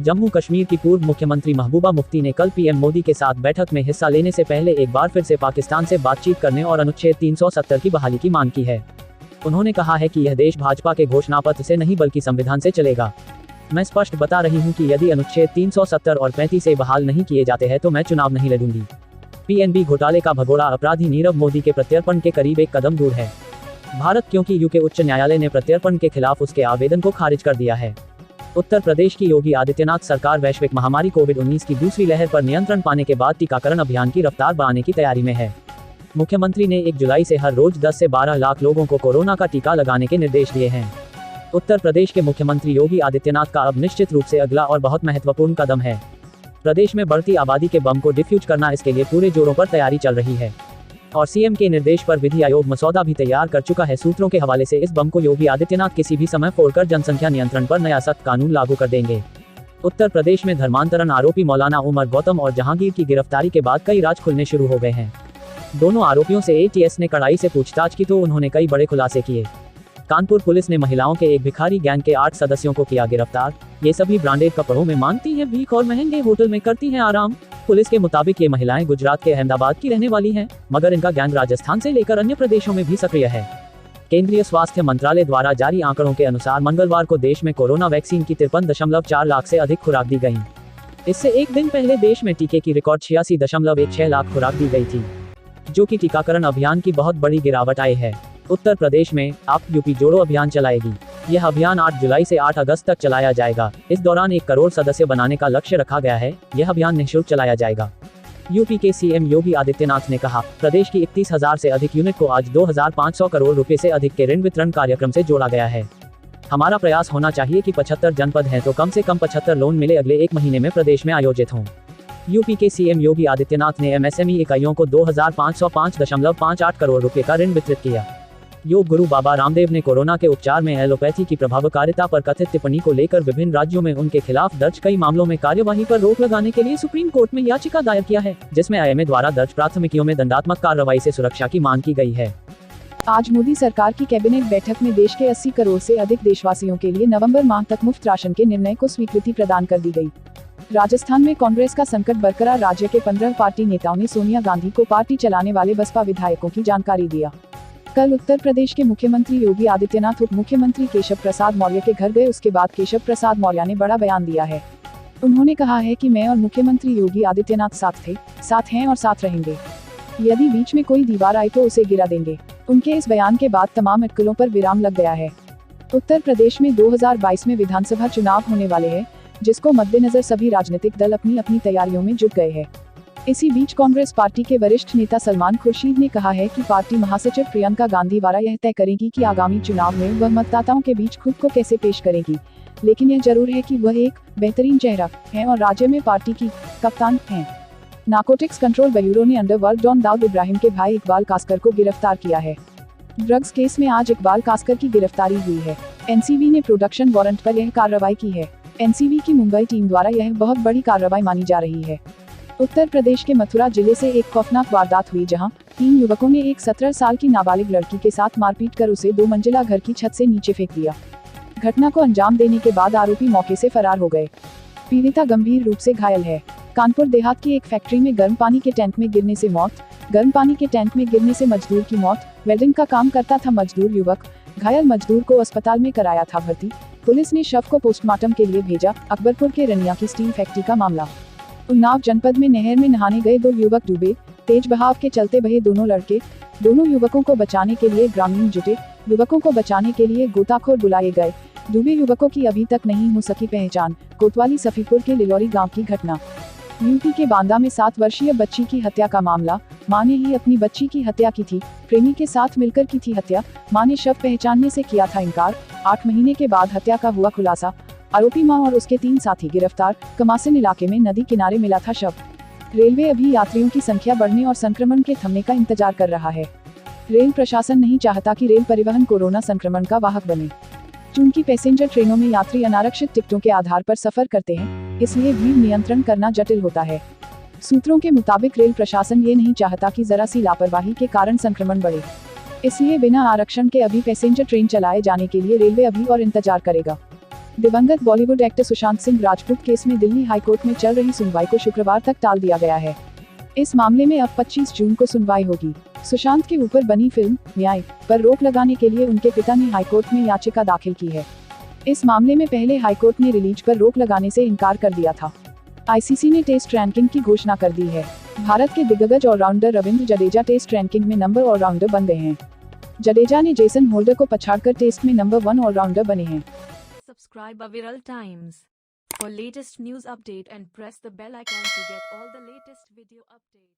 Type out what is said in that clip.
जम्मू कश्मीर की पूर्व मुख्यमंत्री महबूबा मुफ्ती ने कल पीएम मोदी के साथ बैठक में हिस्सा लेने से पहले एक बार फिर से पाकिस्तान से बातचीत करने और अनुच्छेद 370 की बहाली की मांग की है। उन्होंने कहा है कि यह देश भाजपा के घोषणापत्र से नहीं बल्कि संविधान से चलेगा। मैं स्पष्ट बता रही हूं कि यदि अनुच्छेद 370 और 35 से बहाल नहीं किए जाते हैं तो मैं चुनाव नहीं लड़ूंगी। पीएनबी घोटाले का भगोड़ा अपराधी नीरव मोदी के प्रत्यर्पण के करीब एक कदम दूर है। भारत क्योंकि यूके उच्च न्यायालय ने प्रत्यर्पण के खिलाफ उसके आवेदन को खारिज कर दिया है। उत्तर प्रदेश की योगी आदित्यनाथ सरकार वैश्विक महामारी कोविड-19 की दूसरी लहर पर नियंत्रण पाने के बाद टीकाकरण अभियान की रफ्तार बढ़ाने की तैयारी में है। मुख्यमंत्री ने 1 जुलाई से हर रोज 10 से 12 लाख लोगों को कोरोना का टीका लगाने के निर्देश दिए हैं। उत्तर प्रदेश के मुख्यमंत्री योगी आदित्यनाथ का अब निश्चित रूप से अगला और बहुत महत्वपूर्ण कदम है। प्रदेश में बढ़ती आबादी के बम को डिफ्यूज करना, इसके लिए पूरे जोरों पर तैयारी चल रही है और सीएम के निर्देश पर विधि आयोग मसौदा भी तैयार कर चुका है। सूत्रों के हवाले से इस बम को योगी आदित्यनाथ किसी भी समय फोड़कर जनसंख्या नियंत्रण पर नया सख्त कानून लागू कर देंगे। उत्तर प्रदेश में धर्मांतरण आरोपी मौलाना उमर गौतम और जहांगीर की गिरफ्तारी के बाद कई राज खुलने शुरू हो गए हैं। दोनों आरोपियों से एटीएस ने कड़ाई से पूछताछ की तो उन्होंने कई बड़े खुलासे किए। कानपुर पुलिस ने महिलाओं के एक भिखारी गैंग के 8 सदस्यों को किया गिरफ्तार। ये सभी ब्रांडेड कपड़ों में मांगती हैं भीख और महंगे होटल में करती हैं आराम। पुलिस के मुताबिक ये महिलाएं गुजरात के अहमदाबाद की रहने वाली हैं, मगर इनका गैंग राजस्थान से लेकर अन्य प्रदेशों में भी सक्रिय है। केंद्रीय स्वास्थ्य मंत्रालय द्वारा जारी आंकड़ों के अनुसार मंगलवार को देश में कोरोना वैक्सीन की 53.4 लाख से अधिक खुराक दी गई। इससे एक दिन पहले देश में टीके की रिकॉर्ड 86.16 लाख खुराक दी गई थी, जो कि टीकाकरण अभियान की बहुत बड़ी गिरावट आई है। उत्तर प्रदेश में आप यूपी जोड़ो अभियान चलाएगी। यह अभियान 8 जुलाई से 8 अगस्त तक चलाया जाएगा। इस दौरान 1 करोड़ सदस्य बनाने का लक्ष्य रखा गया है। यह अभियान निःशुल्क चलाया जाएगा। यूपी के सीएम योगी आदित्यनाथ ने कहा, प्रदेश की 31,000 से अधिक यूनिट को आज 2,500 करोड़ रुपए से अधिक के ऋण वितरण कार्यक्रम से जोड़ा गया है। हमारा प्रयास होना चाहिए कि 75 जनपद हैं तो कम से कम 75 लोन मिले अगले 1 महीने में प्रदेश में आयोजित हों। यूपी के सीएम योगी आदित्यनाथ ने एमएसएमई इकाइयों को 2,505.58 करोड़ रुपए का ऋण वितरित किया। योग गुरु बाबा रामदेव ने कोरोना के उपचार में एलोपैथी की प्रभावकारिता पर कथित टिप्पणी को लेकर विभिन्न राज्यों में उनके खिलाफ दर्ज कई मामलों में कार्यवाही पर रोक लगाने के लिए सुप्रीम कोर्ट में याचिका दायर किया है, जिसमें आईएमए द्वारा दर्ज प्राथमिकियों में दंडात्मक कार्रवाई से सुरक्षा की मांग की गई है। आज मोदी सरकार की कैबिनेट बैठक में देश के 80 करोड़ से अधिक देशवासियों के लिए नवंबर माह तक मुफ्त राशन के निर्णय को स्वीकृति प्रदान कर दी गई। राजस्थान में कांग्रेस का संकट बरकरार, राज्य के 15 पार्टी नेताओं ने सोनिया गांधी को पार्टी चलाने वाले बसपा विधायकों की जानकारी दिया। कल उत्तर प्रदेश के मुख्यमंत्री योगी आदित्यनाथ उप मुख्यमंत्री केशव प्रसाद मौर्य के घर गए। उसके बाद केशव प्रसाद मौर्य ने बड़ा बयान दिया है। उन्होंने कहा है कि मैं और मुख्यमंत्री योगी आदित्यनाथ साथ थे, साथ हैं और साथ रहेंगे। यदि बीच में कोई दीवार आई तो उसे गिरा देंगे। उनके इस बयान के बाद तमाम अटकलों पर विराम लग गया है। उत्तर प्रदेश में 2022 में विधानसभा चुनाव होने वाले हैं, जिसको मद्देनजर सभी राजनीतिक दल अपनी अपनी तैयारियों में जुट गए हैं। इसी बीच कांग्रेस पार्टी के वरिष्ठ नेता सलमान खुर्शीद ने कहा है कि पार्टी महासचिव प्रियंका गांधी वारा यह तय करेगी कि आगामी चुनाव में वह मतदाताओं के बीच खुद को कैसे पेश करेगी, लेकिन यह जरूर है कि वह एक बेहतरीन चेहरा है और राज्य में पार्टी की कप्तान हैं। नारकोटिक्स कंट्रोल ब्यूरो ने अंडरवर्ल्ड डॉन दाऊद इब्राहिम के भाई इकबाल कास्कर को गिरफ्तार किया है। ड्रग्स केस में आज इकबाल कास्कर की गिरफ्तारी हुई है। एनसीबी ने प्रोडक्शन वारंट पर यह कार्रवाई की है। एनसीबी की मुंबई टीम द्वारा यह बहुत बड़ी कार्रवाई मानी जा रही है। उत्तर प्रदेश के मथुरा जिले से एक खौफनाक वारदात हुई, जहां 3 युवकों ने एक 17 साल की नाबालिग लड़की के साथ मारपीट कर उसे 2 मंजिला घर की छत से नीचे फेंक दिया। घटना को अंजाम देने के बाद आरोपी मौके से फरार हो गए। पीड़िता गंभीर रूप से घायल है। कानपुर देहात की एक फैक्ट्री में गर्म पानी के टैंक में गिरने से मौत। गर्म पानी के टैंक में गिरने से मजदूर की मौत। वेल्डिंग का काम करता था मजदूर युवक। घायल मजदूर को अस्पताल में कराया था भर्ती। पुलिस ने शव को पोस्टमार्टम के लिए भेजा। अकबरपुर के रनिया की स्टील फैक्ट्री का मामला। उन्नाव जनपद में नहर में नहाने गए 2 युवक डूबे। तेज बहाव के चलते बहे दोनों लड़के। दोनों युवकों को बचाने के लिए ग्रामीण जुटे। युवकों को बचाने के लिए गोताखोर बुलाए गए। डूबे युवकों की अभी तक नहीं हो सकी पहचान। कोतवाली सफीपुर के लिलौरी गांव की घटना। यूपी के बांदा में 7 वर्षीय बच्ची की हत्या का मामला। मां ने ही अपनी बच्ची की हत्या की थी। प्रेमी के साथ मिलकर की थी हत्या। मां ने शव पहचानने से किया था इनकार। 8 महीने के बाद हत्या का हुआ खुलासा। आरोपी मां और उसके 3 साथी गिरफ्तार। कमासिन इलाके में नदी किनारे मिला था शव। रेलवे अभी यात्रियों की संख्या बढ़ने और संक्रमण के थमने का इंतजार कर रहा है। रेल प्रशासन नहीं चाहता कि रेल परिवहन कोरोना संक्रमण का वाहक बने। चूंकि पैसेंजर ट्रेनों में यात्री अनारक्षित टिकटों के आधार पर सफर करते हैं, इसलिए भीड़ नियंत्रण करना जटिल होता है। सूत्रों के मुताबिक रेल प्रशासन ये नहीं चाहता कि जरा सी लापरवाही के कारण संक्रमण बढ़े, इसलिए बिना आरक्षण के अभी पैसेंजर ट्रेन चलाए जाने के लिए रेलवे अभी और इंतजार करेगा। दिवंगत बॉलीवुड एक्टर सुशांत सिंह राजपूत केस में दिल्ली हाईकोर्ट में चल रही सुनवाई को शुक्रवार तक टाल दिया गया है। इस मामले में अब 25 जून को सुनवाई होगी। सुशांत के ऊपर बनी फिल्म न्याय पर रोक लगाने के लिए उनके पिता ने हाईकोर्ट में याचिका दाखिल की है। इस मामले में पहले हाईकोर्ट ने रिलीज पर रोक लगाने से इनकार कर दिया था। आईसीसी ने टेस्ट रैंकिंग की घोषणा कर दी है। भारत के दिग्गज allrounder Ravindra Jadeja test ranking में नंबर ऑलराउंडर बन गए हैं। जडेजा ने जेसन होल्डर को पछाड़कर टेस्ट में नंबर 1 ऑलराउंडर बने हैं। Subscribe Aviral Times for latest news update and press the bell icon to get all the latest video updates.